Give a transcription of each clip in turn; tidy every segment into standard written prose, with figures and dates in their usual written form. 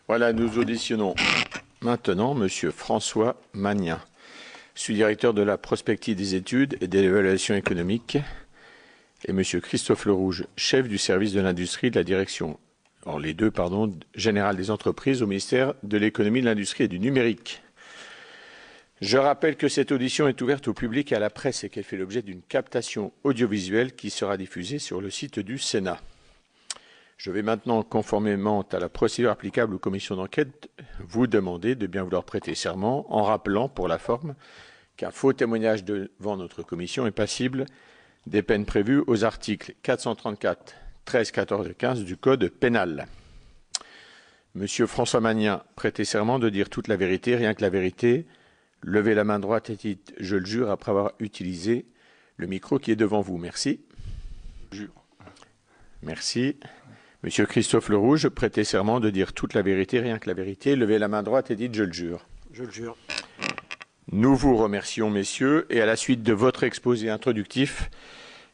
Voilà, nous auditionnons maintenant Monsieur François Magnin, sous-directeur de la prospective des études et de l'évaluation économique, et Monsieur Christophe Lerouge, chef du service de l'industrie de la direction, générale des entreprises au ministère de l'économie, de l'industrie et du numérique. Je rappelle que cette audition est ouverte au public et à la presse et qu'elle fait l'objet d'une captation audiovisuelle qui sera diffusée sur le site du Sénat. Je vais maintenant, conformément à la procédure applicable aux commissions d'enquête, vous demander de bien vouloir prêter serment en rappelant pour la forme qu'un faux témoignage devant notre commission est passible des peines prévues aux articles 434, 13, 14 et 15 du Code pénal. Monsieur François Magnin, prêtez serment de dire toute la vérité, rien que la vérité. Levez la main droite et dites « Je le jure » après avoir utilisé le micro qui est devant vous. Merci. Je jure. Merci. Monsieur Christophe Lerouge, prêtez serment de dire toute la vérité, rien que la vérité. Levez la main droite et dites « Je le jure ». Je le jure. Nous vous remercions, messieurs. Et à la suite de votre exposé introductif,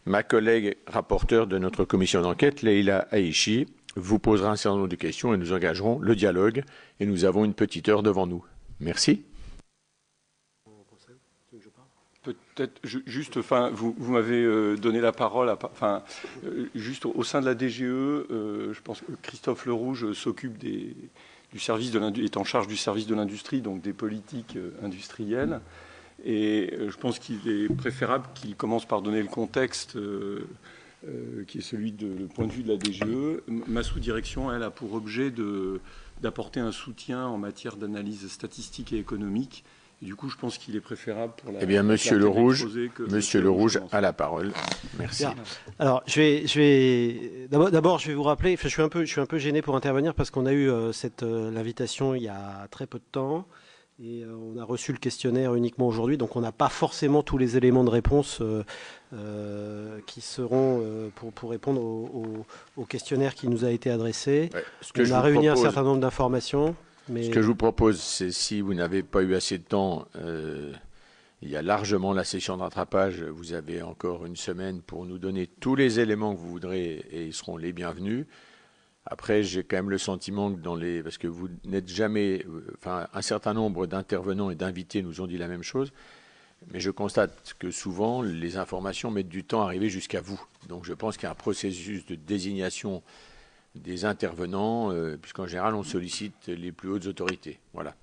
ma collègue rapporteure de notre commission d'enquête, Leïla Aïchi, vous posera un certain nombre de questions et nous engagerons le dialogue. Et nous avons une petite heure devant nous. Merci. Peut-être juste, vous m'avez donné la parole, juste au sein de la DGE, je pense que Christophe Lerouge s'occupe du service est en charge du service de l'industrie, donc des politiques industrielles. Et je pense qu'il est préférable qu'il commence par donner le contexte qui est celui le point de vue de la DGE. Ma sous-direction, elle, a pour objet d'apporter un soutien en matière d'analyse statistique et économique. Et du coup, je pense qu'il est préférable pour la... Eh bien, Monsieur Lerouge a la parole. Merci. Bien. Alors, d'abord, je vais vous rappeler, je suis un peu gêné pour intervenir parce qu'on a eu l'invitation il y a très peu de temps et on a reçu le questionnaire uniquement aujourd'hui, donc on n'a pas forcément tous les éléments de réponse qui seront pour répondre au questionnaire qui nous a été adressé. Ouais, on a réuni un certain nombre d'informations. Mais... Ce que je vous propose, c'est si vous n'avez pas eu assez de temps, il y a largement la session de rattrapage. Vous avez encore une semaine pour nous donner tous les éléments que vous voudrez et ils seront les bienvenus. Après, j'ai quand même le sentiment que parce que vous n'êtes jamais... un certain nombre d'intervenants et d'invités nous ont dit la même chose. Mais je constate que souvent, les informations mettent du temps à arriver jusqu'à vous. Donc je pense qu'il y a un processus de désignation des intervenants, puisqu'en général, on sollicite les plus hautes autorités. Voilà.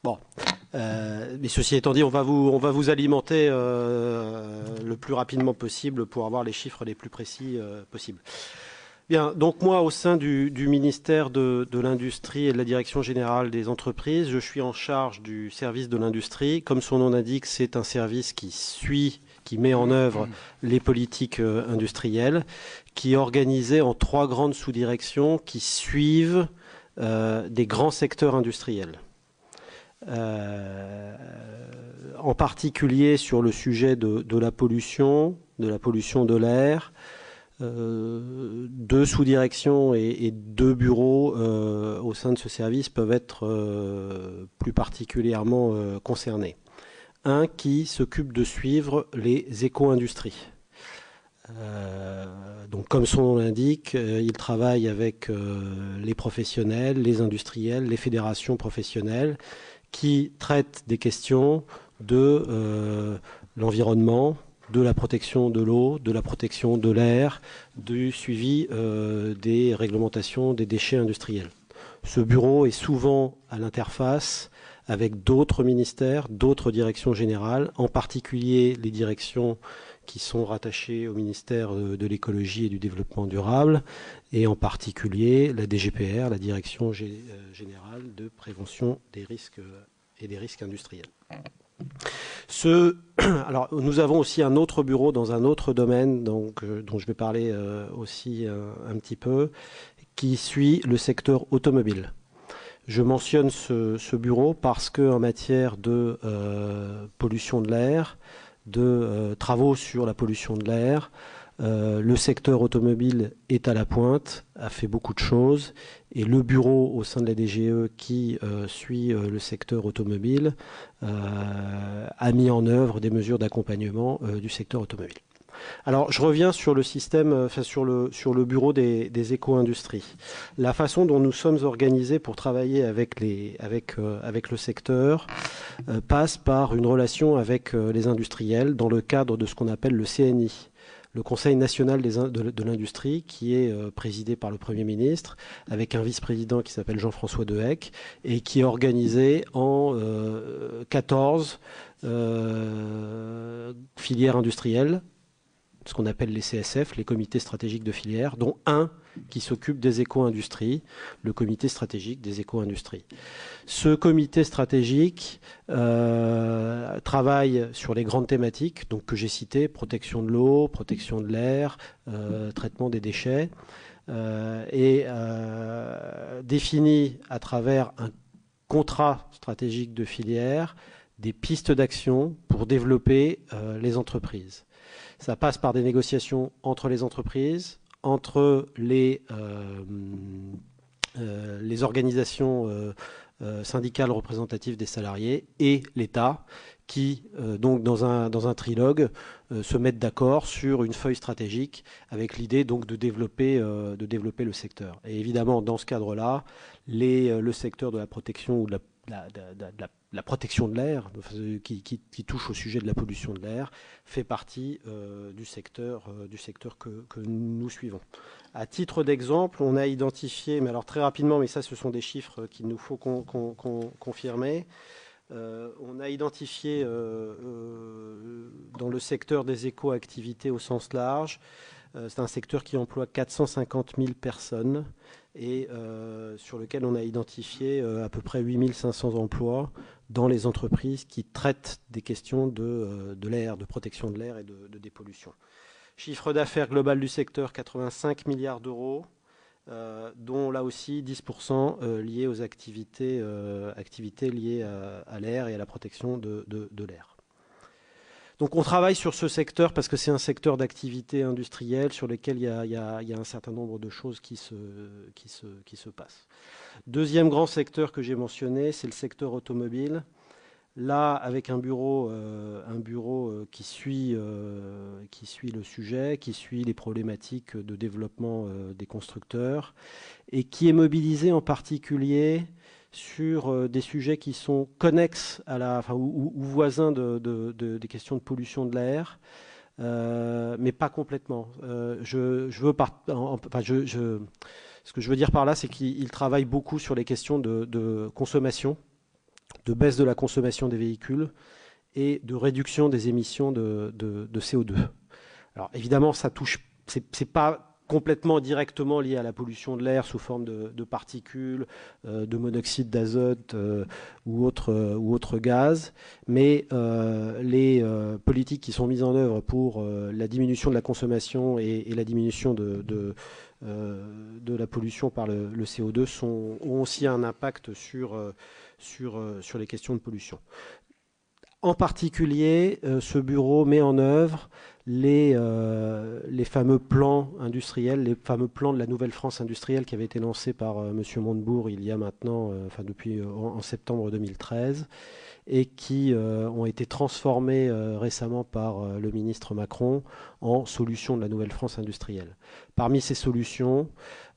Bon, mais ceci étant dit, on va vous alimenter le plus rapidement possible pour avoir les chiffres les plus précis possibles. Bien, donc moi, au sein du ministère de l'Industrie et de la Direction Générale des Entreprises, je suis en charge du service de l'industrie. Comme son nom l'indique, c'est un service qui met en œuvre les politiques industrielles, qui est organisé en 3 grandes sous-directions qui suivent des grands secteurs industriels. En particulier sur le sujet de la pollution de l'air, 2 sous-directions et 2 bureaux au sein de ce service peuvent être plus particulièrement concernés. Un qui s'occupe de suivre les éco-industries. Donc, comme son nom l'indique, il travaille avec les professionnels, les industriels, les fédérations professionnelles qui traitent des questions de l'environnement, de la protection de l'eau, de la protection de l'air, du suivi des réglementations des déchets industriels. Ce bureau est souvent à l'interface avec d'autres ministères, d'autres directions générales, en particulier les directions qui sont rattachées au ministère de l'écologie et du développement durable, et en particulier la DGPR, la Direction générale de prévention des risques et des risques industriels. Alors, nous avons aussi un autre bureau dans un autre domaine, dont je vais parler aussi un petit peu, qui suit le secteur automobile. Je mentionne ce bureau parce qu'en matière de pollution de l'air, de travaux sur la pollution de l'air, le secteur automobile est à la pointe, a fait beaucoup de choses, et le bureau au sein de la DGE qui suit le secteur automobile a mis en œuvre des mesures d'accompagnement du secteur automobile. Alors, je reviens sur le système, sur le bureau des éco-industries. La façon dont nous sommes organisés pour travailler avec le secteur passe par une relation avec les industriels dans le cadre de ce qu'on appelle le CNI, le Conseil national de l'industrie, qui est présidé par le Premier ministre, avec un vice-président qui s'appelle Jean-François Dehecq, et qui est organisé en 14 filières industrielles, ce qu'on appelle les CSF, les comités stratégiques de filière, dont un qui s'occupe des éco-industries, le comité stratégique des éco-industries. Ce comité stratégique travaille sur les grandes thématiques donc, que j'ai citées, protection de l'eau, protection de l'air, traitement des déchets, et définit à travers un contrat stratégique de filière des pistes d'action pour développer les entreprises. Ça passe par des négociations entre les entreprises, entre les organisations syndicales représentatives des salariés et l'État qui, donc dans un trilogue, se mettent d'accord sur une feuille stratégique avec l'idée donc de développer le secteur. Et évidemment, dans ce cadre-là, le secteur de la protection ou de la protection de l'air, qui touche au sujet de la pollution de l'air, fait partie du secteur que nous suivons. À titre d'exemple, on a identifié, mais alors très rapidement, mais ça ce sont des chiffres qu'il nous faut confirmer, on a identifié dans le secteur des éco-activités au sens large, c'est un secteur qui emploie 450 000 personnes et sur lequel on a identifié à peu près 8 500 emplois dans les entreprises qui traitent des questions de l'air, de protection de l'air et de dépollution. Chiffre d'affaires global du secteur, 85 milliards d'euros, dont là aussi 10% liés aux activités liées à l'air et à la protection de l'air. Donc on travaille sur ce secteur parce que c'est un secteur d'activité industrielle sur lequel il y a un certain nombre de choses qui se passent. Deuxième grand secteur que j'ai mentionné, c'est le secteur automobile. Là, avec un bureau qui suit le sujet, qui suit les problématiques de développement des constructeurs et qui est mobilisé en particulier sur des sujets qui sont connexes ou voisins des questions de pollution de l'air, mais pas complètement. Ce que je veux dire par là, c'est qu'il travaille beaucoup sur les questions de consommation, de baisse de la consommation des véhicules et de réduction des émissions de CO2. Alors évidemment, ça touche, c'est pas complètement directement lié à la pollution de l'air sous forme de particules, de monoxyde d'azote ou autres gaz, mais les politiques qui sont mises en œuvre pour la diminution de la consommation et la diminution de la pollution par le CO2 ont aussi un impact sur les questions de pollution. En particulier, ce bureau met en œuvre les fameux plans industriels, les fameux plans de la Nouvelle France industrielle qui avaient été lancés par M. Montebourg il y a maintenant, en septembre 2013, et qui ont été transformés récemment par le ministre Macron en solutions de la Nouvelle France industrielle. Parmi ces solutions,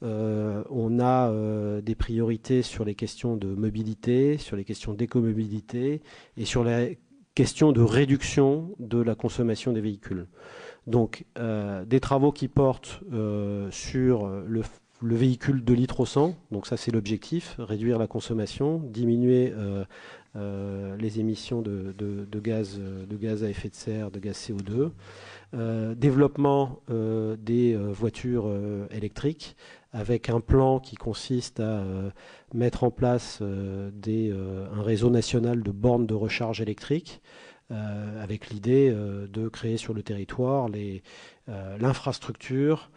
on a des priorités sur les questions de mobilité, sur les questions d'écomobilité et sur les questions de réduction de la consommation des véhicules. Donc, des travaux qui portent sur le véhicule 2 litres au 100, donc ça c'est l'objectif, réduire la consommation, diminuer les émissions de gaz à effet de serre, de gaz CO2, développement des voitures électriques, avec un plan qui consiste à mettre en place un réseau national de bornes de recharge électrique, avec l'idée de créer sur le territoire l'infrastructure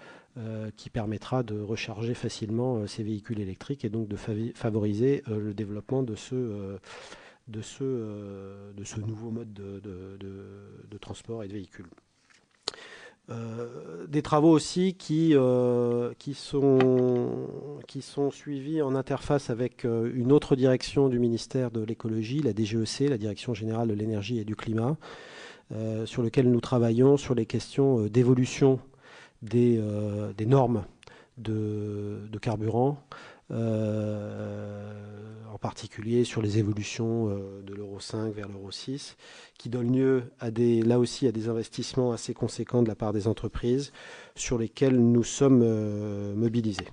qui permettra de recharger facilement ces véhicules électriques et donc de favoriser le développement de ce nouveau mode de transport et de véhicules. Des travaux aussi qui sont suivis en interface avec une autre direction du ministère de l'écologie, la DGEC, la Direction générale de l'énergie et du climat, sur lequel nous travaillons sur les questions d'évolution des normes de carburant, en particulier sur les évolutions de l'Euro 5 vers l'Euro 6, qui donnent lieu là aussi à des investissements assez conséquents de la part des entreprises sur lesquels nous sommes mobilisés.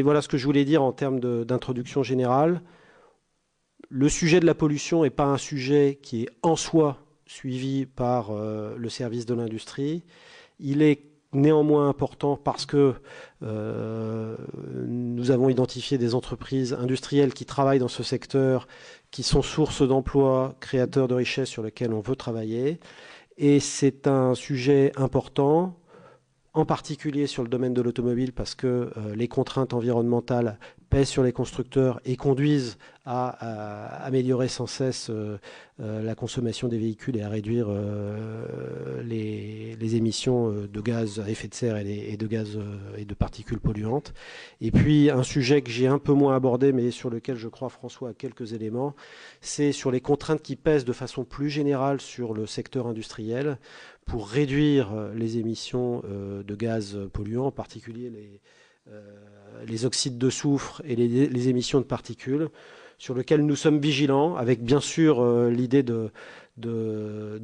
Voilà ce que je voulais dire en termes d'introduction générale. Le sujet de la pollution n'est pas un sujet qui est en soi suivi par le service de l'industrie. Il est néanmoins important parce que nous avons identifié des entreprises industrielles qui travaillent dans ce secteur, qui sont sources d'emplois, créateurs de richesses sur lesquels on veut travailler. Et c'est un sujet important, en particulier sur le domaine de l'automobile, parce que les contraintes environnementales pèsent sur les constructeurs et conduisent à améliorer sans cesse la consommation des véhicules et à réduire les émissions de gaz à effet de serre et de gaz et de particules polluantes. Et puis un sujet que j'ai un peu moins abordé, mais sur lequel je crois François a quelques éléments, c'est sur les contraintes qui pèsent de façon plus générale sur le secteur industriel pour réduire les émissions de gaz polluants, en particulier les oxydes de soufre et les émissions de particules, sur lesquelles nous sommes vigilants, avec bien sûr l'idée de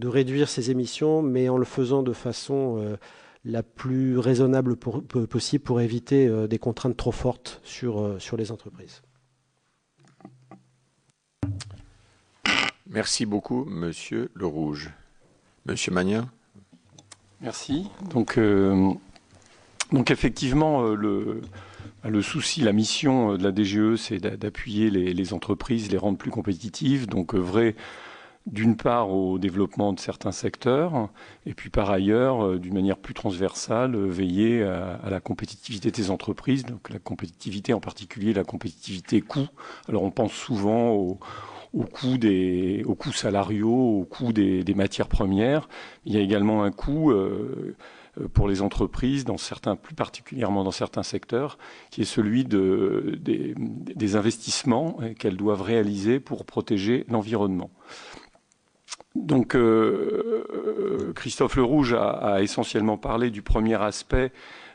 réduire ces émissions, mais en le faisant de façon la plus raisonnable possible pour éviter des contraintes trop fortes sur les entreprises. Merci beaucoup, Monsieur Le Rouge. Monsieur Magnin. Merci. Donc effectivement, le souci, la mission de la DGE, c'est d'appuyer les entreprises, les rendre plus compétitives, donc œuvrer d'une part au développement de certains secteurs, et puis par ailleurs, d'une manière plus transversale, veiller à la compétitivité des entreprises, donc la compétitivité en particulier, la compétitivité coût. Alors on pense souvent aux coûts salariaux, aux coûts des matières premières. Il y a également un coût pour les entreprises, plus particulièrement dans certains secteurs, qui est celui des investissements qu'elles doivent réaliser pour protéger l'environnement. Donc, Christophe Le Rouge a essentiellement parlé du premier aspect,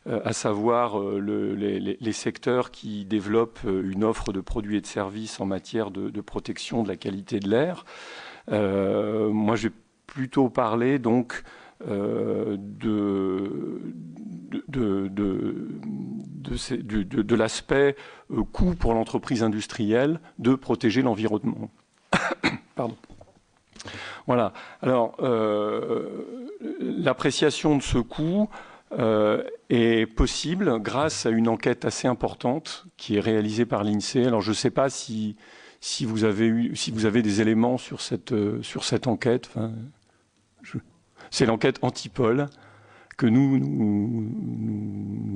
à savoir les secteurs qui développent une offre de produits et de services en matière de protection de la qualité de l'air. Moi, je vais plutôt parler donc de l'aspect coût pour l'entreprise industrielle de protéger l'environnement. Pardon. Voilà. Alors, l'appréciation de ce coût est possible grâce à une enquête assez importante qui est réalisée par l'INSEE. Alors, je ne sais pas si vous avez des éléments sur cette enquête. Enfin, c'est l'enquête Antipol que nous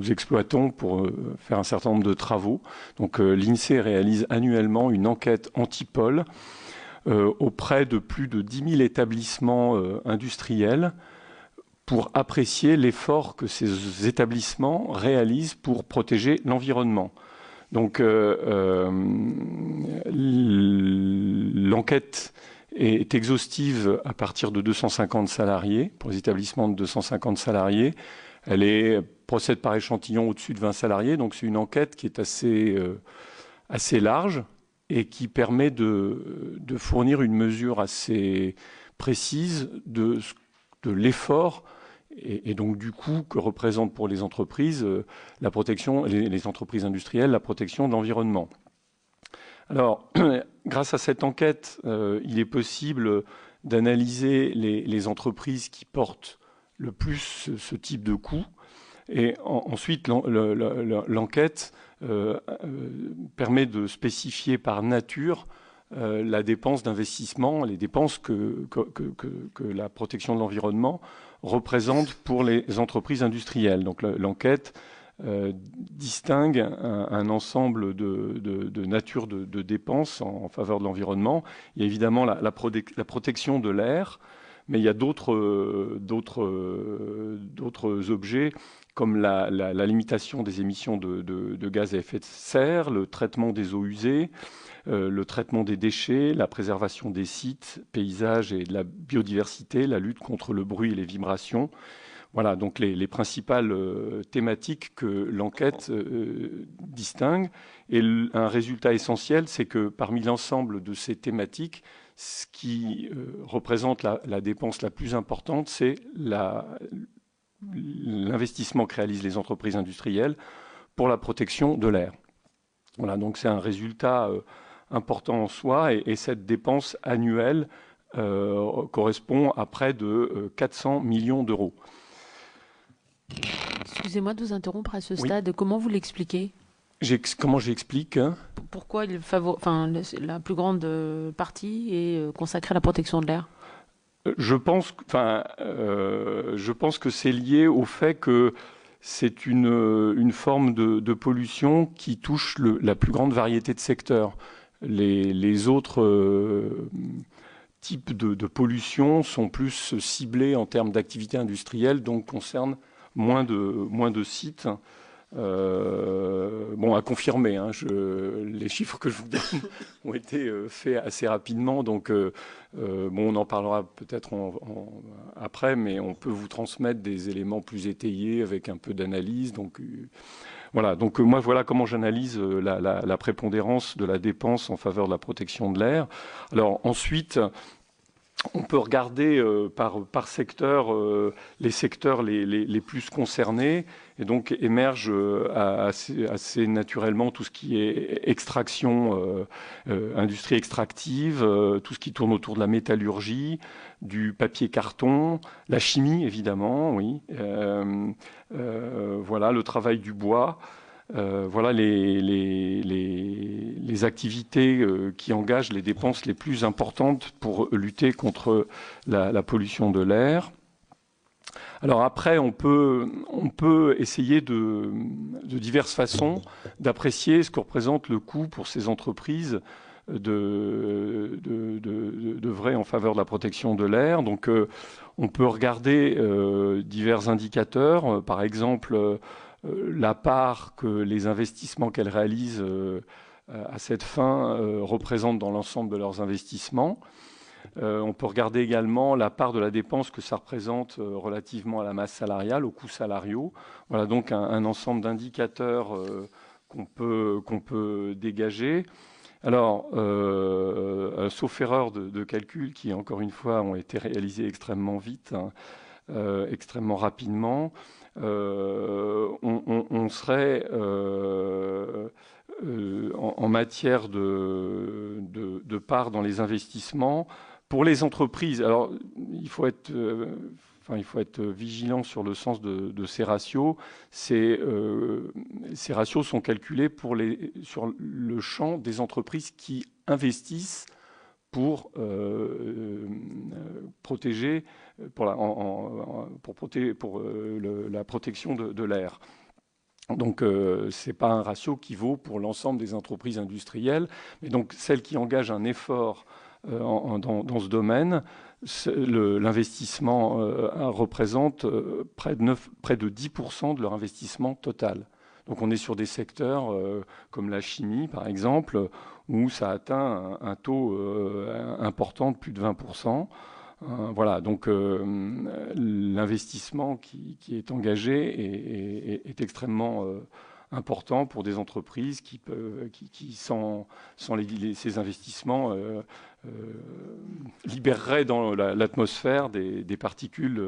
exploitons pour faire un certain nombre de travaux. Donc, l'INSEE réalise annuellement une enquête Antipol auprès de plus de 10 000 établissements industriels pour apprécier l'effort que ces établissements réalisent pour protéger l'environnement. Donc, l'enquête est exhaustive à partir de 250 salariés, pour les établissements de 250 salariés. Elle procède par échantillon au-dessus de 20 salariés, donc c'est une enquête qui est assez large et qui permet de fournir une mesure assez précise de l'effort et donc du coût que représente pour les entreprises la protection, les entreprises industrielles, la protection de l'environnement. Alors, grâce à cette enquête, il est possible d'analyser les entreprises qui portent le plus ce type de coûts. Et ensuite, l'enquête permet de spécifier par nature la dépense d'investissement, les dépenses que la protection de l'environnement représente pour les entreprises industrielles. Donc l'enquête distingue un ensemble de nature de dépenses en faveur de l'environnement. Il y a évidemment la protection de l'air, mais il y a d'autres objets comme la limitation des émissions de gaz à effet de serre, le traitement des eaux usées, le traitement des déchets, la préservation des sites, paysages et de la biodiversité, la lutte contre le bruit et les vibrations. Voilà donc les principales thématiques que l'enquête distingue. Et un résultat essentiel, c'est que parmi l'ensemble de ces thématiques, ce qui représente la dépense la plus importante, c'est l'investissement que réalisent les entreprises industrielles pour la protection de l'air. Voilà, donc c'est un résultat important en soi, et cette dépense annuelle correspond à près de 400 millions d'euros. Excusez-moi de vous interrompre à ce Oui. stade. Comment vous l'expliquez? Comment j'explique? Pourquoi la plus grande partie est consacrée à la protection de l'air? Je pense que c'est lié au fait que c'est une forme de pollution qui touche la plus grande variété de secteurs. Les autres types de pollution sont plus ciblés en termes d'activité industrielle, donc concernent moins de sites. À confirmer, hein, les chiffres que je vous donne ont été faits assez rapidement, donc on en parlera peut-être après, mais on peut vous transmettre des éléments plus étayés avec un peu d'analyse. Donc voilà, donc moi voilà comment j'analyse la prépondérance de la dépense en faveur de la protection de l'air. Alors ensuite, on peut regarder par secteur les secteurs les plus concernés, et donc émerge assez naturellement tout ce qui est extraction, industrie extractive, tout ce qui tourne autour de la métallurgie, du papier-carton, la chimie évidemment, oui, voilà, le travail du bois. Voilà les activités qui engagent les dépenses les plus importantes pour lutter contre la pollution de l'air. Alors après, on peut essayer de diverses façons d'apprécier ce que représente le coût pour ces entreprises d'œuvrer en faveur de la protection de l'air. Donc on peut regarder divers indicateurs, par exemple la part que les investissements qu'elles réalisent à cette fin représentent dans l'ensemble de leurs investissements. On peut regarder également la part de la dépense que ça représente relativement à la masse salariale, aux coûts salariaux. Voilà donc un ensemble d'indicateurs qu'on peut dégager. Alors, sauf erreur de calcul qui, encore une fois, ont été réalisés extrêmement vite, hein, extrêmement rapidement, on serait en matière de part dans les investissements pour les entreprises. Alors, il faut être vigilant sur le sens de ces ratios. Ces ratios sont calculés sur le champ des entreprises qui investissent pour protéger, pour la protection de l'air. Donc, ce n'est pas un ratio qui vaut pour l'ensemble des entreprises industrielles, mais donc celles qui engagent un effort dans ce domaine, l'investissement représente près de 10% de leur investissement total. Donc on est sur des secteurs comme la chimie, par exemple, où ça atteint un taux important de plus de 20%. Voilà, donc l'investissement qui est engagé est extrêmement important pour des entreprises qui sans ces investissements, libéreraient dans l'atmosphère des particules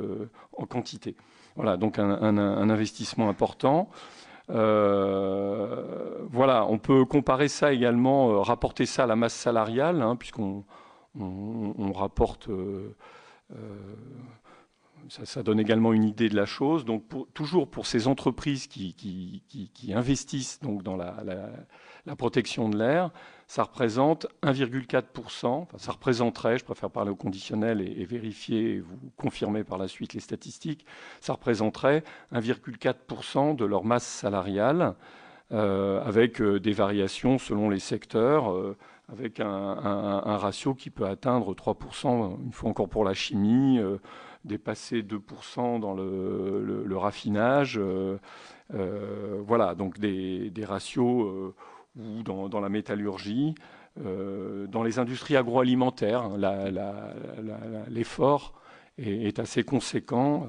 en quantité. Voilà, donc un investissement important. Voilà, on peut comparer ça également, rapporter ça à la masse salariale, hein, puisqu'on rapporte, ça donne également une idée de la chose. Donc toujours pour ces entreprises qui investissent donc dans la protection de l'air, ça représente 1,4%, enfin, ça représenterait, je préfère parler au conditionnel et vérifier et vous confirmer par la suite les statistiques, ça représenterait 1,4% de leur masse salariale. avec des variations selon les secteurs, avec un ratio qui peut atteindre 3%, une fois encore pour la chimie, dépasser 2% dans le raffinage. Voilà, donc des ratios ou dans la métallurgie. Dans les industries agroalimentaires, l'effort est assez conséquent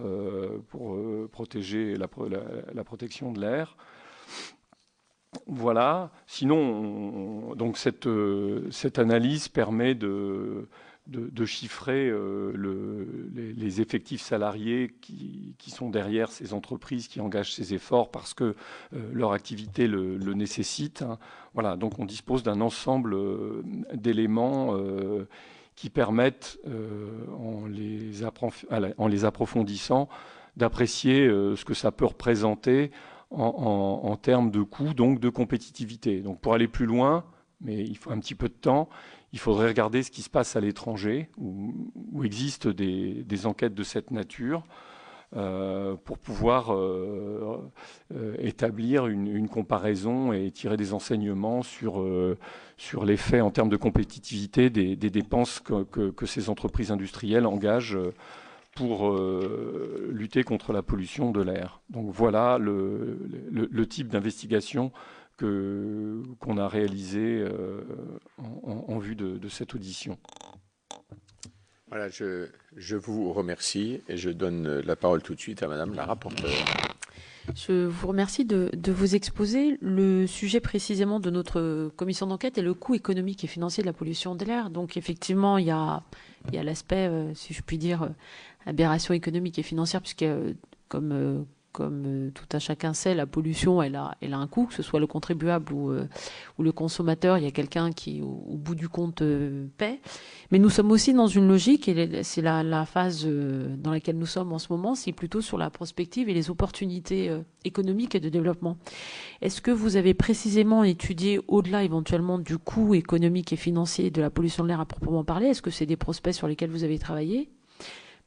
pour protéger la protection de l'air. Voilà. Sinon, donc cette analyse permet de chiffrer les effectifs salariés qui sont derrière ces entreprises qui engagent ces efforts parce que leur activité le nécessite. Voilà, donc on dispose d'un ensemble d'éléments qui permettent, en les approfondissant, d'apprécier ce que ça peut représenter en termes de coûts, donc de compétitivité. Donc pour aller plus loin, mais il faut un petit peu de temps, il faudrait regarder ce qui se passe à l'étranger, où existent des enquêtes de cette nature, pour pouvoir établir une comparaison et tirer des enseignements sur l'effet en termes de compétitivité des dépenses que ces entreprises industrielles engagent pour lutter contre la pollution de l'air. Donc voilà le type d'investigation qu'on a réalisé en vue de cette audition. Voilà, je vous remercie et je donne la parole tout de suite à Madame la rapporteure. Je vous remercie de vous exposer. Le sujet précisément de notre commission d'enquête est le coût économique et financier de la pollution de l'air. Donc effectivement, il y a l'aspect, si je puis dire, aberration économique et financière, puisque comme tout un chacun sait, la pollution, elle a un coût, que ce soit le contribuable ou le consommateur. Il y a quelqu'un qui, au bout du compte, paie. Mais nous sommes aussi dans une logique, et c'est la phase dans laquelle nous sommes en ce moment, c'est plutôt sur la prospective et les opportunités économiques et de développement. Est-ce que vous avez précisément étudié, au-delà éventuellement du coût économique et financier de la pollution de l'air à proprement parler, est-ce que c'est des prospects sur lesquels vous avez travaillé ?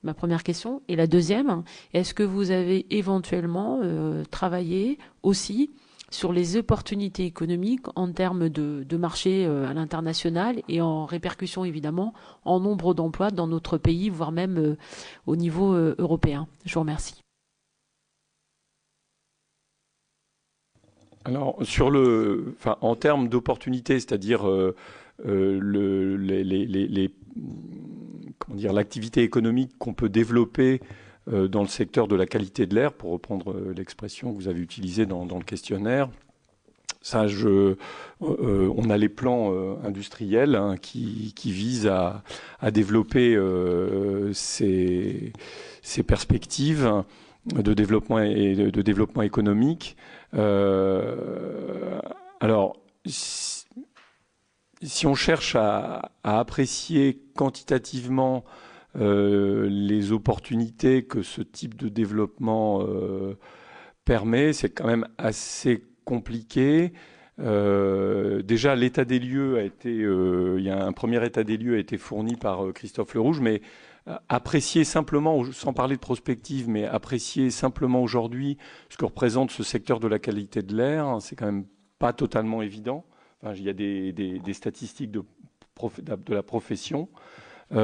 Ma première question. Et la deuxième, est-ce que vous avez éventuellement travaillé aussi sur les opportunités économiques en termes de marché à l'international et en répercussion évidemment en nombre d'emplois dans notre pays, voire même au niveau européen? Je vous remercie. Alors, en termes d'opportunités, c'est-à-dire l'activité économique qu'on peut développer dans le secteur de la qualité de l'air, pour reprendre l'expression que vous avez utilisée dans le questionnaire. Ça, on a les plans industriels qui visent à développer ces perspectives de développement et de développement économique. Alors, si on cherche à apprécier quantitativement les opportunités que ce type de développement permet, c'est quand même assez compliqué. Déjà, l'état des lieux il y a un premier état des lieux a été fourni par Christophe Lerouge, mais apprécier simplement, sans parler de prospective, mais apprécier simplement aujourd'hui ce que représente ce secteur de la qualité de l'air, c'est quand même pas totalement évident. Enfin, il y a des statistiques de la profession. Pour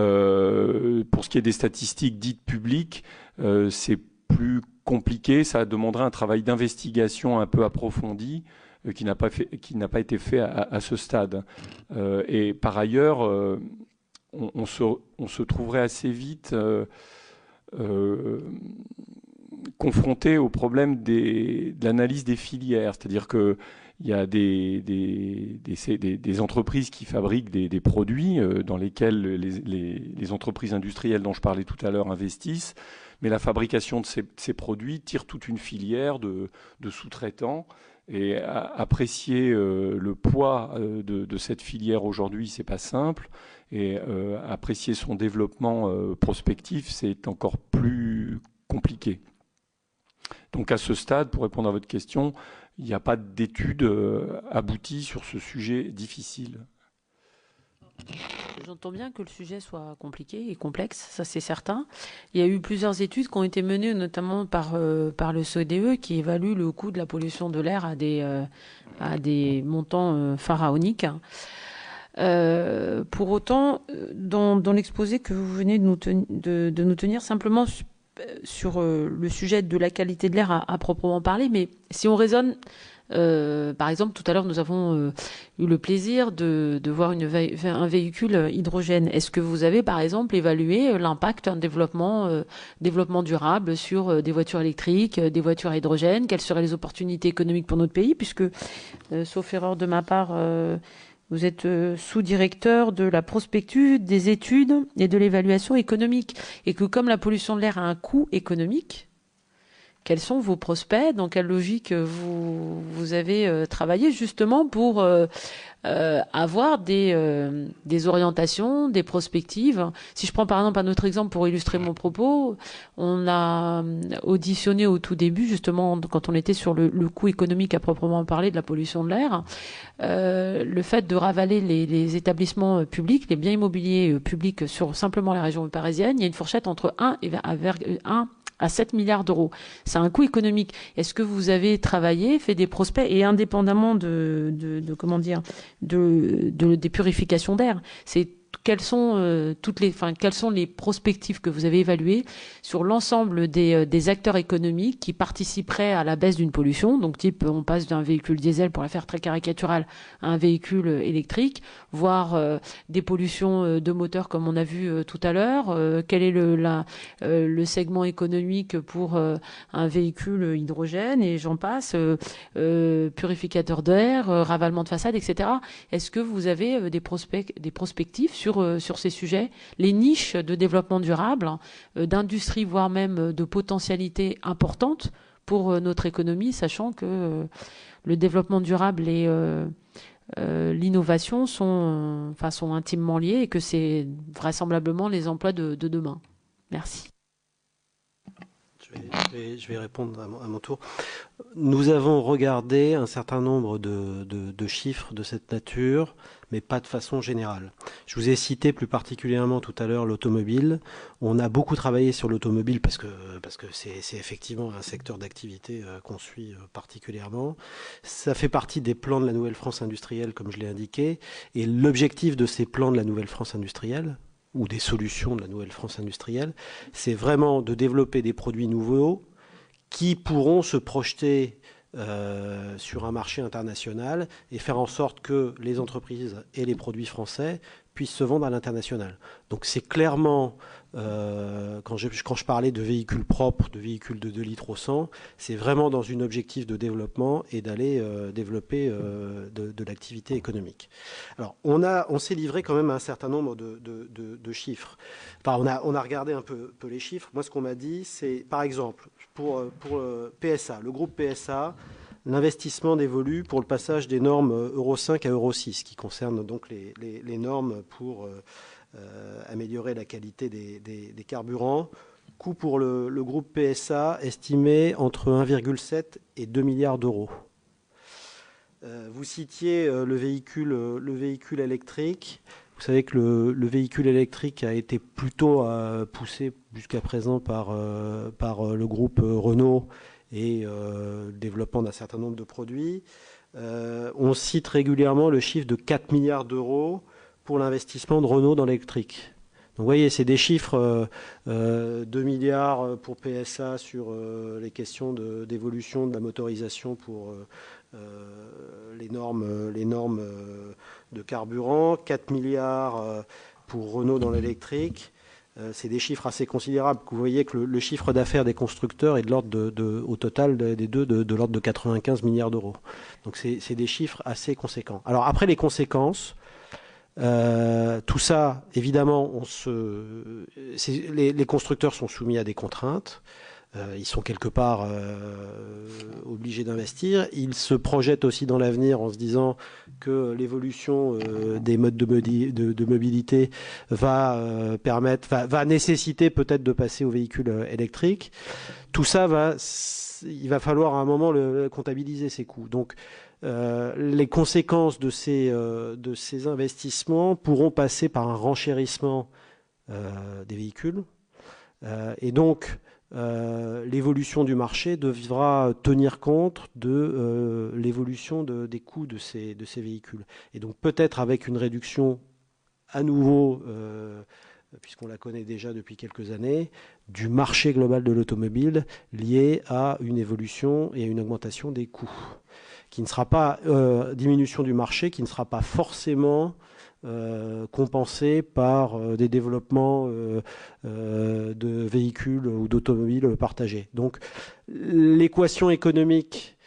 ce qui est des statistiques dites publiques, c'est plus compliqué. Ça demanderait un travail d'investigation un peu approfondi qui n'a pas été fait à ce stade. Et par ailleurs, on se trouverait assez vite confronté au problème de l'analyse des filières. C'est-à-dire qu'il y a des entreprises qui fabriquent des produits dans lesquels les entreprises industrielles dont je parlais tout à l'heure investissent, mais la fabrication de ces produits tire toute une filière de sous-traitants. Et apprécier le poids de cette filière aujourd'hui, c'est pas simple. Et apprécier son développement prospectif, c'est encore plus compliqué. Donc à ce stade, pour répondre à votre question, il n'y a pas d'études abouties sur ce sujet difficile. J'entends bien que le sujet soit compliqué et complexe, ça c'est certain. Il y a eu plusieurs études qui ont été menées, notamment par le CODE, qui évalue le coût de la pollution de l'air à des montants pharaoniques. Pour autant, dans l'exposé que vous venez de nous tenir, simplement sur le sujet de la qualité de l'air à proprement parler, mais si on raisonne, par exemple, tout à l'heure, nous avons eu le plaisir de voir un véhicule hydrogène. Est-ce que vous avez, par exemple, évalué l'impact d'un développement durable sur des voitures électriques, des voitures à hydrogène? Quelles seraient les opportunités économiques pour notre pays? Puisque, sauf erreur de ma part, vous êtes sous-directeur de la prospective, des études et de l'évaluation économique. Et que comme la pollution de l'air a un coût économique, quels sont vos prospects? Dans quelle logique vous avez travaillé justement pour avoir des orientations, des prospectives? Si je prends par exemple un autre exemple pour illustrer mon propos, on a auditionné au tout début, justement, quand on était sur le coût économique à proprement parler de la pollution de l'air, le fait de ravaler les établissements publics, les biens immobiliers publics sur simplement la région parisienne, il y a une fourchette entre 1 et 1 à 7 milliards d'euros. C'est un coût économique. Est-ce que vous avez travaillé, fait des prospects et indépendamment des purifications d'air, quelles sont les prospectives que vous avez évaluées sur l'ensemble des acteurs économiques qui participeraient à la baisse d'une pollution? Donc, type, on passe d'un véhicule diesel, pour la faire très caricaturale, à un véhicule électrique, voire des pollutions de moteur, comme on a vu tout à l'heure. Quel est le segment économique pour un véhicule hydrogène, et j'en passe, purificateur d'air, ravalement de façade, etc. Est-ce que vous avez des prospectives sur ces sujets, les niches de développement durable, d'industrie, voire même de potentialités importantes pour notre économie, sachant que le développement durable et l'innovation sont intimement liés et que c'est vraisemblablement les emplois de demain. Merci. Je vais répondre à mon tour. Nous avons regardé un certain nombre de chiffres de cette nature, mais pas de façon générale. Je vous ai cité plus particulièrement tout à l'heure l'automobile. On a beaucoup travaillé sur l'automobile parce que c'est effectivement un secteur d'activité qu'on suit particulièrement. Ça fait partie des plans de la Nouvelle France industrielle, comme je l'ai indiqué. Et l'objectif de ces plans de la Nouvelle France industrielle, ou des solutions de la Nouvelle France industrielle, c'est vraiment de développer des produits nouveaux qui pourront se projeter sur un marché international et faire en sorte que les entreprises et les produits français puissent se vendre à l'international. Donc c'est clairement, quand je parlais de véhicules propres, de véhicules de 2 litres au 100, c'est vraiment dans un objectif de développement et d'aller développer de l'activité économique. Alors on s'est livré quand même à un certain nombre de chiffres. Enfin, on a regardé un peu les chiffres. Moi, ce qu'on m'a dit, c'est, par exemple, pour PSA, le groupe PSA, l'investissement dévolu pour le passage des normes Euro 5 à Euro 6, qui concernent donc les normes pour améliorer la qualité des carburants. Coût pour le groupe PSA estimé entre 1,7 et 2 milliards d'euros. Vous citiez le véhicule électrique. Vous savez que le véhicule électrique a été plutôt poussé jusqu'à présent par le groupe Renault et le développement d'un certain nombre de produits. On cite régulièrement le chiffre de 4 milliards d'euros pour l'investissement de Renault dans l'électrique. Donc vous voyez, c'est des chiffres, 2 milliards pour PSA sur les questions d'évolution de la motorisation pour les normes de carburant, 4 milliards pour Renault dans l'électrique. C'est des chiffres assez considérables. Vous voyez que le chiffre d'affaires des constructeurs est de l'ordre au total des deux de l'ordre de 95 milliards d'euros. Donc c'est des chiffres assez conséquents. Alors après les conséquences, tout ça, évidemment, les constructeurs sont soumis à des contraintes. Ils sont quelque part obligés d'investir. Ils se projettent aussi dans l'avenir en se disant que l'évolution des modes de mobilité va nécessiter peut-être de passer aux véhicules électriques. Tout ça il va falloir à un moment comptabiliser ces coûts. Donc les conséquences de ces investissements pourront passer par un renchérissement des véhicules. Et donc, l'évolution du marché devra tenir compte de l'évolution des coûts de ces véhicules. Et donc, peut-être avec une réduction à nouveau, puisqu'on la connaît déjà depuis quelques années, du marché global de l'automobile lié à une évolution et à une augmentation des coûts, qui ne sera pas diminution du marché, qui ne sera pas forcément compensé par des développements de véhicules ou d'automobiles partagés. Donc l'équation économique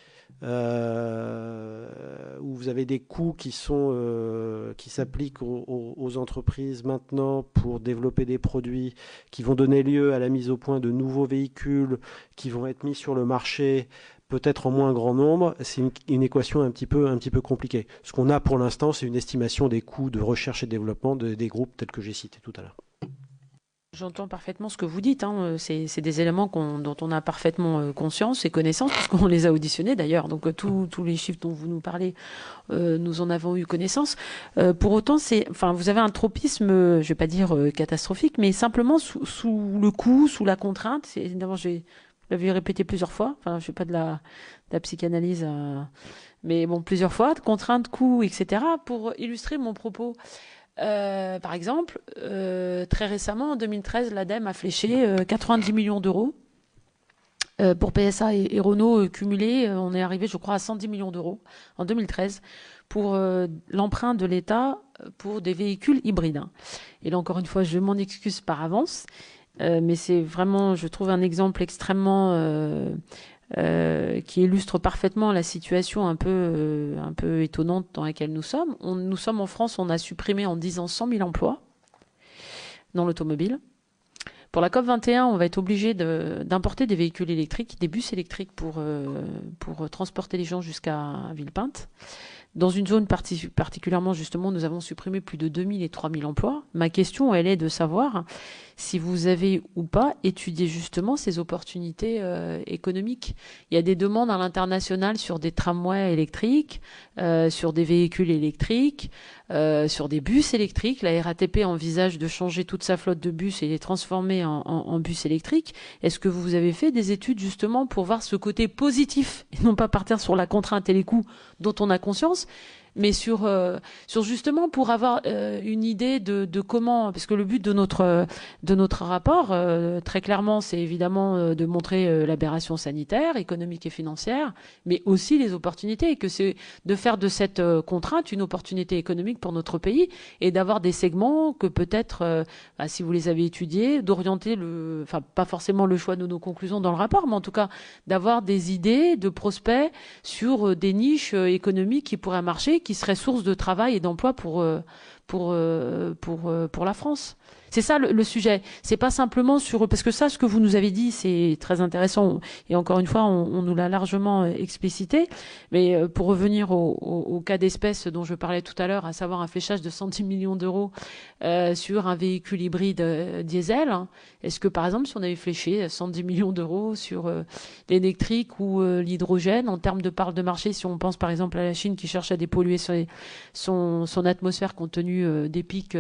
où vous avez des coûts qui s'appliquent aux entreprises maintenant pour développer des produits qui vont donner lieu à la mise au point de nouveaux véhicules qui vont être mis sur le marché peut-être en moins grand nombre, c'est une équation un petit peu compliquée. Ce qu'on a pour l'instant, c'est une estimation des coûts de recherche et développement des groupes tels que j'ai cités tout à l'heure. J'entends parfaitement ce que vous dites. C'est des éléments dont on a parfaitement conscience et connaissance, puisqu'on les a auditionnés d'ailleurs. Donc tous les chiffres dont vous nous parlez, nous en avons eu connaissance. Pour autant, vous avez un tropisme, je ne vais pas dire catastrophique, mais simplement sous le coup, sous la contrainte. Évidemment, vous l'avez répété plusieurs fois. Enfin, je ne fais pas de la psychanalyse, mais bon, plusieurs fois, de contrainte, coût, etc. Pour illustrer mon propos. Par exemple, très récemment, en 2013, l'ADEME a fléché 90 millions d'euros. Pour PSA et Renault cumulés, on est arrivé, je crois, à 110 millions d'euros en 2013 pour l'emprunt de l'État pour des véhicules hybrides. Et là, encore une fois, je m'en excuse par avance, mais c'est vraiment, je trouve, un exemple extrêmement qui illustre parfaitement la situation un peu étonnante dans laquelle nous sommes. Nous sommes en France, on a supprimé en 10 ans 100 000 emplois dans l'automobile. Pour la COP21, on va être obligé d'importer des véhicules électriques, des bus électriques pour transporter les gens jusqu'à Villepinte. Dans une zone particulièrement, justement, nous avons supprimé plus de 2000 et 3000 emplois. Ma question, elle est de savoir si vous avez ou pas étudié justement ces opportunités économiques. Il y a des demandes à l'international sur des tramways électriques, sur des véhicules électriques, sur des bus électriques. La RATP envisage de changer toute sa flotte de bus et les transformer en bus électriques. Est-ce que vous avez fait des études justement pour voir ce côté positif et non pas partir sur la contrainte et les coûts dont on a conscience, mais sur justement pour avoir une idée de comment, parce que le but de notre rapport, très clairement, c'est évidemment de montrer l'aberration sanitaire, économique et financière, mais aussi les opportunités, et que c'est de faire de cette contrainte une opportunité économique pour notre pays, et d'avoir des segments que peut-être, si vous les avez étudiés, d'orienter pas forcément le choix de nos conclusions dans le rapport, mais en tout cas d'avoir des idées de prospects sur des niches économiques qui pourraient marcher, qui serait source de travail et d'emploi pour la France. C'est ça le sujet. C'est pas simplement parce que ça, ce que vous nous avez dit, c'est très intéressant. Et encore une fois, on nous l'a largement explicité. Mais pour revenir au cas d'espèce dont je parlais tout à l'heure, à savoir un fléchage de 110 millions d'euros sur un véhicule hybride diesel, est-ce que par exemple, si on avait fléché 110 millions d'euros sur l'électrique ou l'hydrogène, en termes de part de marché, si on pense par exemple à la Chine qui cherche à dépolluer son atmosphère compte tenu des pics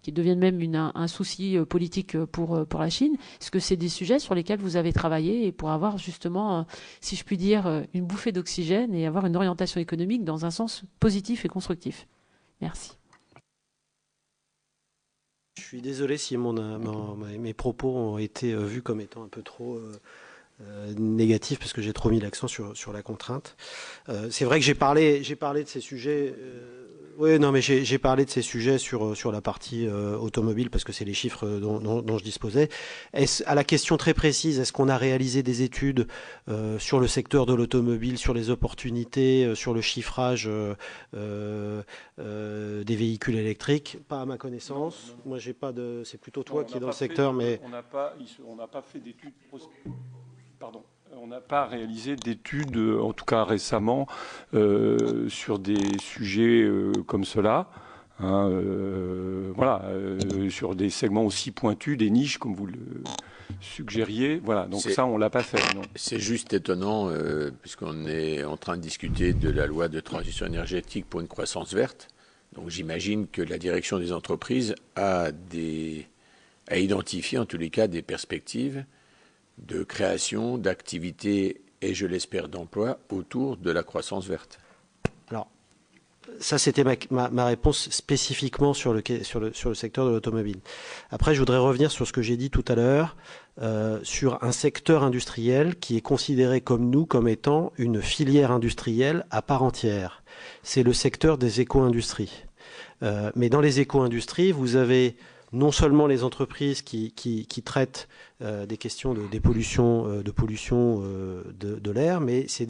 qui deviennent même un souci politique pour la Chine. Est-ce que c'est des sujets sur lesquels vous avez travaillé et pour avoir justement, si je puis dire, une bouffée d'oxygène et avoir une orientation économique dans un sens positif et constructif? Merci. Je suis désolé si mes propos ont été vus comme étant un peu trop négatifs parce que j'ai trop mis l'accent sur la contrainte. C'est vrai que j'ai parlé de ces sujets. Oui, non, mais j'ai parlé de ces sujets sur la partie automobile parce que c'est les chiffres dont je disposais. À la question très précise, est-ce qu'on a réalisé des études sur le secteur de l'automobile, sur les opportunités, sur le chiffrage des véhicules électriques? Pas à ma connaissance. Non. Moi, j'ai pas de. C'est plutôt toi qui est dans le secteur, mais on n'a pas fait d'études. Pardon. On n'a pas réalisé d'études, en tout cas récemment, sur des sujets comme cela. sur des segments aussi pointus, des niches, comme vous le suggériez. Voilà, donc ça, on ne l'a pas fait. Non. C'est juste étonnant, puisqu'on est en train de discuter de la loi de transition énergétique pour une croissance verte. Donc j'imagine que la direction des entreprises a identifié, en tous les cas, des perspectives de création, d'activités et, je l'espère, d'emplois autour de la croissance verte. Alors, ça, c'était ma réponse spécifiquement sur le secteur de l'automobile. Après, je voudrais revenir sur ce que j'ai dit tout à l'heure, sur un secteur industriel qui est considéré comme nous, comme étant une filière industrielle à part entière. C'est le secteur des éco-industries. Mais dans les éco-industries, vous avez non seulement les entreprises qui traitent des questions de pollution de l'air, mais ce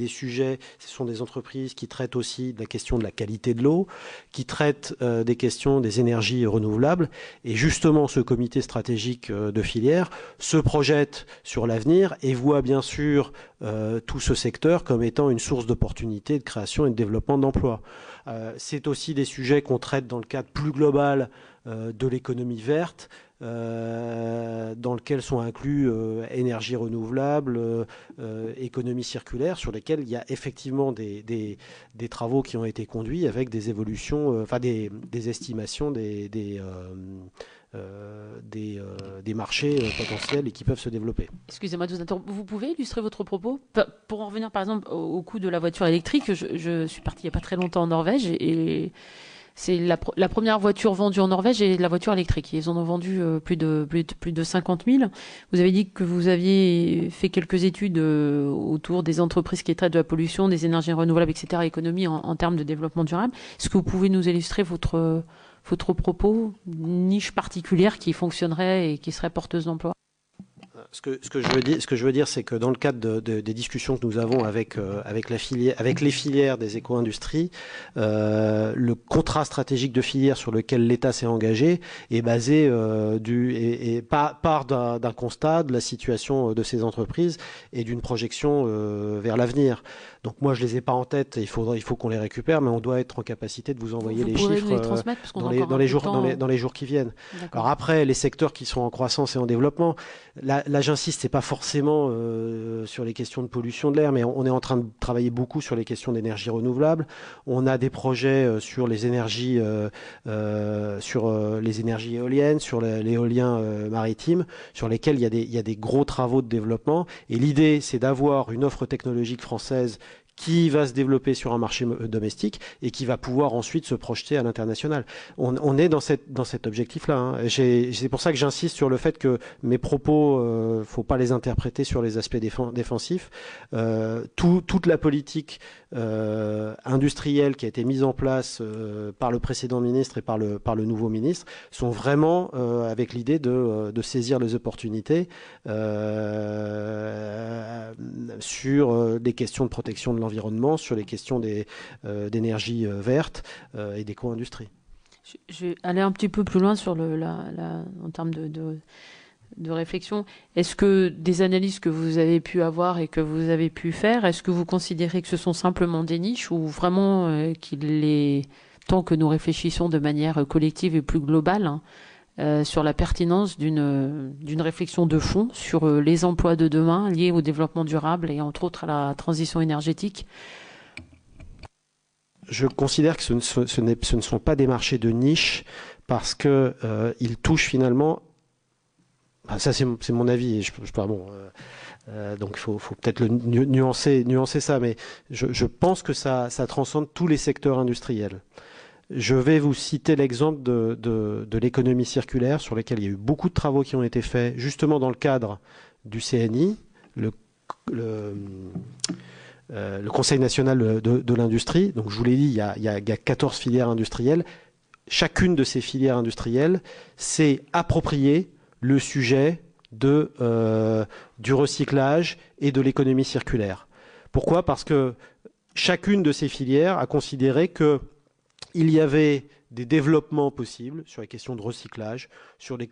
sont des entreprises qui traitent aussi de la question de la qualité de l'eau, qui traitent des questions des énergies renouvelables. Et justement, ce comité stratégique de filière se projette sur l'avenir et voit bien sûr tout ce secteur comme étant une source d'opportunités de création et de développement d'emplois. C'est aussi des sujets qu'on traite dans le cadre plus global de l'économie verte, dans lequel sont inclus énergie renouvelable, économie circulaire, sur lesquels il y a effectivement des travaux qui ont été conduits avec des évolutions, des estimations des marchés potentiels et qui peuvent se développer. Excusez-moi de vous interrompre. Vous pouvez illustrer votre propos pour en revenir par exemple au coût de la voiture électrique. Je suis partie il n'y a pas très longtemps en Norvège et c'est la première voiture vendue en Norvège et la voiture électrique. Ils en ont vendu plus de 50 000. Vous avez dit que vous aviez fait quelques études autour des entreprises qui traitent de la pollution, des énergies renouvelables, etc., économie en termes de développement durable. Est-ce que vous pouvez nous illustrer votre propos, une niche particulière qui fonctionnerait et qui serait porteuse d'emploi? Ce que je veux dire, c'est que dans le cadre des discussions que nous avons avec les filières des éco-industries, le contrat stratégique de filière sur lequel l'État s'est engagé est basé part d'un constat de la situation de ces entreprises et d'une projection vers l'avenir. Donc moi, je les ai pas en tête. Il faut qu'on les récupère, mais on doit être en capacité de vous envoyer les chiffres dans les jours qui viennent. Alors après, les secteurs qui sont en croissance et en développement, là j'insiste, c'est pas forcément sur les questions de pollution de l'air, mais on est en train de travailler beaucoup sur les questions d'énergie renouvelable. On a des projets sur les énergies, éoliennes, sur l'éolien maritime, sur lesquels il y a des gros travaux de développement. Et l'idée, c'est d'avoir une offre technologique française qui va se développer sur un marché domestique et qui va pouvoir ensuite se projeter à l'international. On est dans cet objectif-là. Hein. C'est pour ça que j'insiste sur le fait que mes propos, faut pas les interpréter sur les aspects défensifs. Toute la politique industrielle qui a été mise en place par le précédent ministre et par le nouveau ministre sont vraiment avec l'idée de saisir les opportunités sur des questions de protection de l'environnement, sur les questions d'énergie verte et d'éco-industrie. Je vais aller un petit peu plus loin sur en termes de réflexion. Est-ce que des analyses que vous avez pu avoir et que vous avez pu faire, est-ce que vous considérez que ce sont simplement des niches ou vraiment qu'il est temps que nous réfléchissons de manière collective et plus globale sur la pertinence d'une réflexion de fond sur les emplois de demain liés au développement durable et entre autres à la transition énergétique? Je considère que ce ne sont pas des marchés de niche parce qu'ils touchent finalement... ça, c'est mon avis. Donc, il faut peut-être nuancer ça, mais je pense que ça transcende tous les secteurs industriels. Je vais vous citer l'exemple de l'économie circulaire sur lequel il y a eu beaucoup de travaux qui ont été faits justement dans le cadre du CNI, le Conseil national de l'industrie. Donc je vous l'ai dit, il y a 14 filières industrielles. Chacune de ces filières industrielles s'est appropriée le sujet du recyclage et de l'économie circulaire. Pourquoi ? Parce que chacune de ces filières a considéré qu'il y avait des développements possibles sur les questions de recyclage, sur les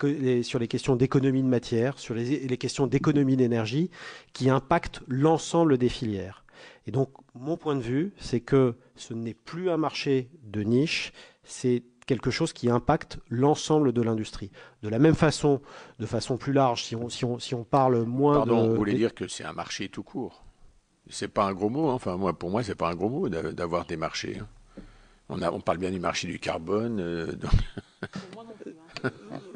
questions d'économie de matière, sur les questions d'économie d'énergie qui impactent l'ensemble des filières. Et donc, mon point de vue, c'est que ce n'est plus un marché de niche, c'est quelque chose qui impacte l'ensemble de l'industrie. De la même façon, de façon plus large, si on parle moins Pardon, vous voulez dire que c'est un marché tout court? C'est pas un gros mot, hein. Enfin, pour moi, c'est pas un gros mot d'avoir des marchés, hein. On parle bien du marché du carbone.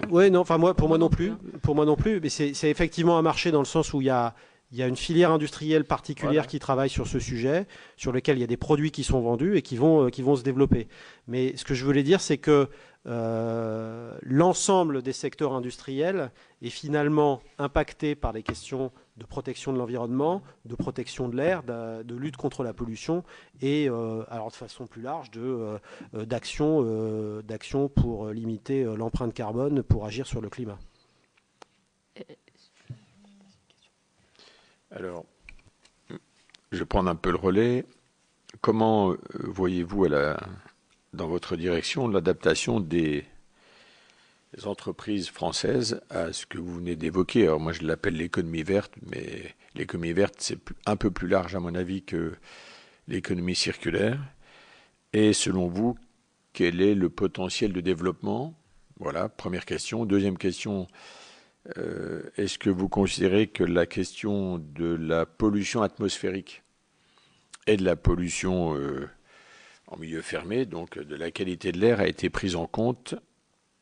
Oui, non, enfin pour moi non plus. Pour moi non plus, mais c'est effectivement un marché dans le sens où il y a une filière industrielle particulière qui travaille sur ce sujet, sur lequel il y a des produits qui sont vendus et qui vont se développer. Mais ce que je voulais dire, c'est que l'ensemble des secteurs industriels est finalement impacté par les questions de protection de l'environnement, de protection de l'air, de lutte contre la pollution et, alors de façon plus large, d'action pour limiter l'empreinte carbone, pour agir sur le climat. Alors, je vais prendre un peu le relais. Comment voyez-vous dans votre direction l'adaptation des entreprises françaises à ce que vous venez d'évoquer? Alors moi je l'appelle l'économie verte, mais l'économie verte c'est un peu plus large à mon avis que l'économie circulaire. Et selon vous, quel est le potentiel de développement? Voilà, première question. Deuxième question, est-ce que vous considérez que la question de la pollution atmosphérique et de la pollution en milieu fermé, donc de la qualité de l'air, a été prise en compte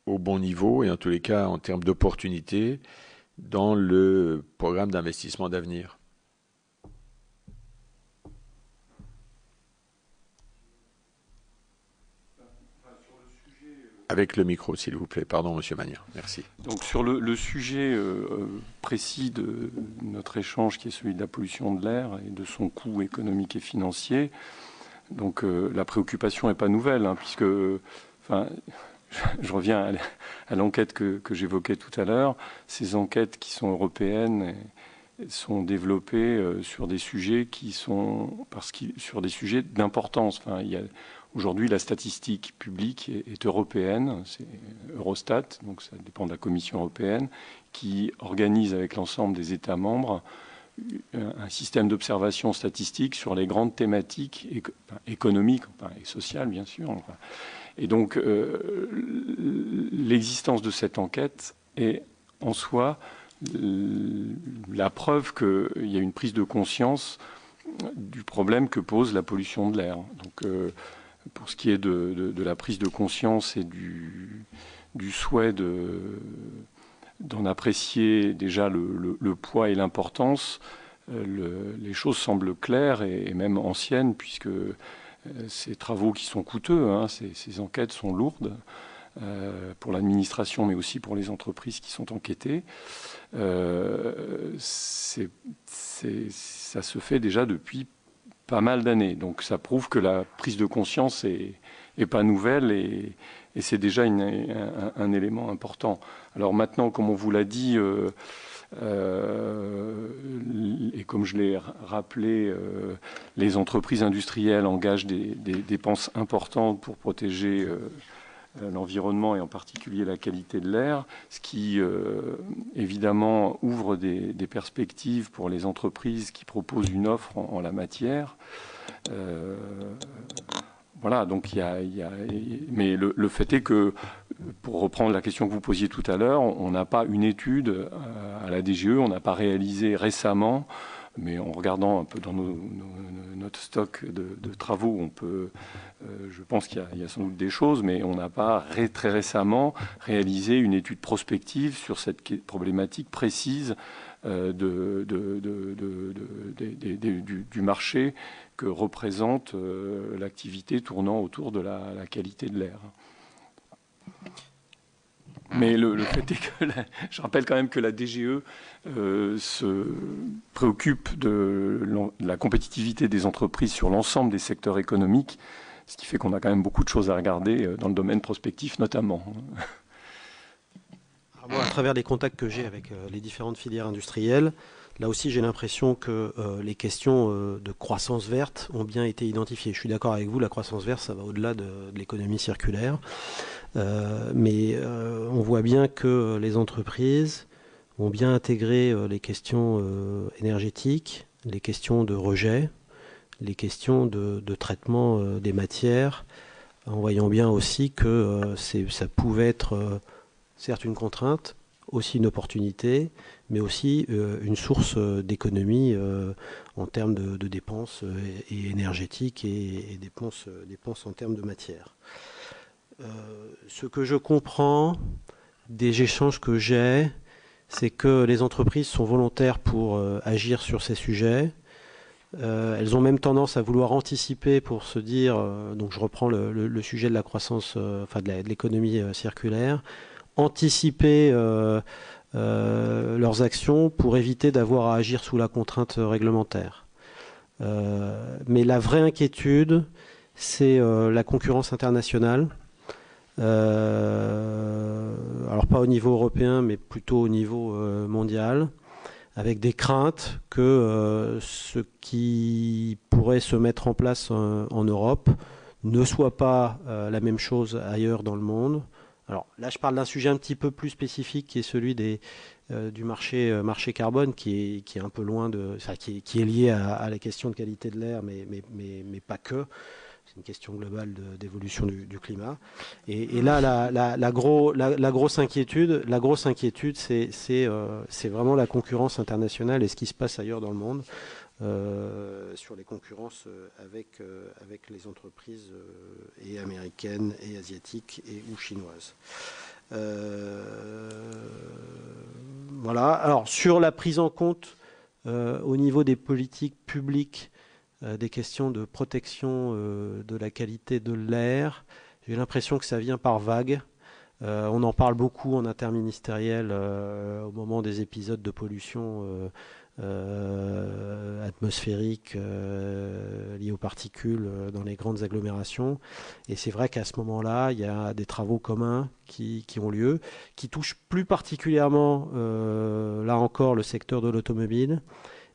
au bon niveau et en tous les cas en termes d'opportunités dans le programme d'investissement d'avenir? Avec le micro, s'il vous plaît. Pardon, Monsieur Magnin. Merci. Donc sur le sujet précis de notre échange, qui est celui de la pollution de l'air et de son coût économique et financier, donc la préoccupation n'est pas nouvelle, hein, puisque, je reviens à l'enquête que j'évoquais tout à l'heure. Ces enquêtes qui sont européennes sont développées sur des sujets sur des sujets d'importance. Enfin, aujourd'hui, la statistique publique est européenne, c'est Eurostat, donc ça dépend de la Commission européenne, qui organise avec l'ensemble des États membres un système d'observation statistique sur les grandes thématiques économiques et sociales, bien sûr. Et donc, l'existence de cette enquête est en soi la preuve qu'il y a une prise de conscience du problème que pose la pollution de l'air. Donc, pour ce qui est de la prise de conscience et du souhait d'en apprécier déjà le poids et l'importance, les choses semblent claires et même anciennes, puisque ces travaux qui sont coûteux, hein, ces enquêtes sont lourdes pour l'administration, mais aussi pour les entreprises qui sont enquêtées. Ça se fait déjà depuis pas mal d'années. Donc ça prouve que la prise de conscience est pas nouvelle et c'est déjà un élément important. Alors maintenant, comme on vous l'a dit, et comme je l'ai rappelé, les entreprises industrielles engagent des dépenses importantes pour protéger l'environnement et en particulier la qualité de l'air, ce qui évidemment ouvre des perspectives pour les entreprises qui proposent une offre en la matière. Voilà, donc mais le fait est que, pour reprendre la question que vous posiez tout à l'heure, on n'a pas une étude à la DGE, on n'a pas réalisé récemment, mais en regardant un peu dans notre stock de travaux, on peut, je pense qu'il y a sans doute des choses, mais on n'a pas très récemment réalisé une étude prospective sur cette problématique précise du marché que représente l'activité tournant autour de la qualité de l'air. Mais le fait est que, je rappelle quand même que la DGE se préoccupe de la compétitivité des entreprises sur l'ensemble des secteurs économiques, ce qui fait qu'on a quand même beaucoup de choses à regarder dans le domaine prospectif notamment. Alors moi, à travers les contacts que j'ai avec les différentes filières industrielles, là aussi j'ai l'impression que les questions de croissance verte ont bien été identifiées. Je suis d'accord avec vous, la croissance verte, ça va au-delà de l'économie circulaire. Mais on voit bien que les entreprises ont bien intégré les questions énergétiques, les questions de rejet, les questions de traitement des matières en voyant bien aussi que ça pouvait être certes une contrainte, aussi une opportunité, mais aussi une source d'économie en termes de dépenses et énergétiques et dépenses en termes de matière. Ce que je comprends des échanges que j'ai, c'est que les entreprises sont volontaires pour agir sur ces sujets. Elles ont même tendance à vouloir anticiper pour se dire, donc je reprends le sujet de la croissance, de l'économie circulaire, anticiper leurs actions pour éviter d'avoir à agir sous la contrainte réglementaire. Mais la vraie inquiétude, c'est la concurrence internationale. Alors pas au niveau européen, mais plutôt au niveau mondial, avec des craintes que ce qui pourrait se mettre en place en Europe ne soit pas la même chose ailleurs dans le monde. Alors là, je parle d'un sujet un petit peu plus spécifique qui est celui du marché carbone, qui est un peu loin qui est lié à la question de qualité de l'air, mais pas que. C'est une question globale d'évolution du climat. Et là, la grosse inquiétude, c'est vraiment la concurrence internationale et ce qui se passe ailleurs dans le monde sur les concurrences avec les entreprises et américaines et asiatiques ou chinoises. Voilà. Alors, sur la prise en compte au niveau des politiques publiques des questions de protection de la qualité de l'air, j'ai l'impression que ça vient par vagues. On en parle beaucoup en interministériel au moment des épisodes de pollution atmosphérique liés aux particules dans les grandes agglomérations. Et c'est vrai qu'à ce moment-là, il y a des travaux communs qui ont lieu, qui touchent plus particulièrement, là encore, le secteur de l'automobile,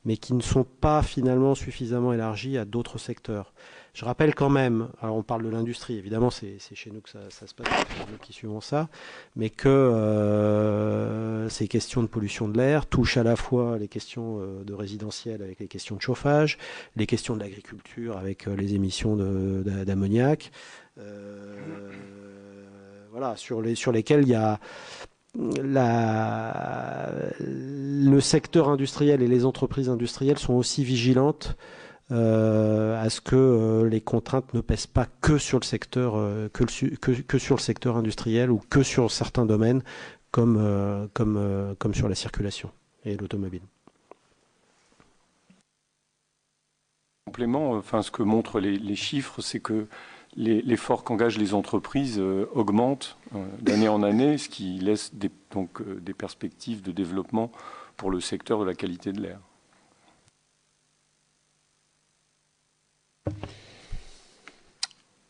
mais qui ne sont pas finalement suffisamment élargis à d'autres secteurs. Je rappelle quand même, alors on parle de l'industrie, évidemment c'est chez nous que ça se passe, c'est nous qui suivons ça, mais que ces questions de pollution de l'air touchent à la fois les questions de résidentiel avec les questions de chauffage, les questions de l'agriculture avec les émissions d'ammoniac, voilà, sur lesquelles il y a le secteur industriel et les entreprises industrielles sont aussi vigilantes à ce que les contraintes ne pèsent pas que sur le secteur que sur le secteur industriel ou que sur certains domaines comme sur la circulation et l'automobile. Complément, ce que montrent les chiffres, c'est que l'effort qu'engagent les entreprises augmente d'année en année, ce qui laisse des perspectives de développement pour le secteur de la qualité de l'air.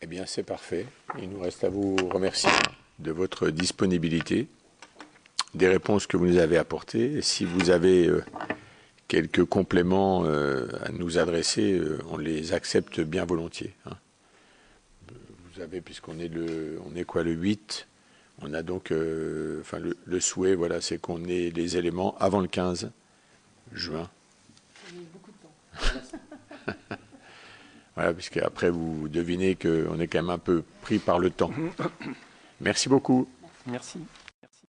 Eh bien, c'est parfait. Il nous reste à vous remercier de votre disponibilité, des réponses que vous nous avez apportées. Et si vous avez quelques compléments à nous adresser, on les accepte bien volontiers. Vous avez, puisqu'on est le 8, on a donc, le souhait, voilà, c'est qu'on ait les éléments avant le 15 juin. Il y a beaucoup de temps. Voilà, puisqu'après vous devinez qu'on est quand même un peu pris par le temps. Merci beaucoup. Merci.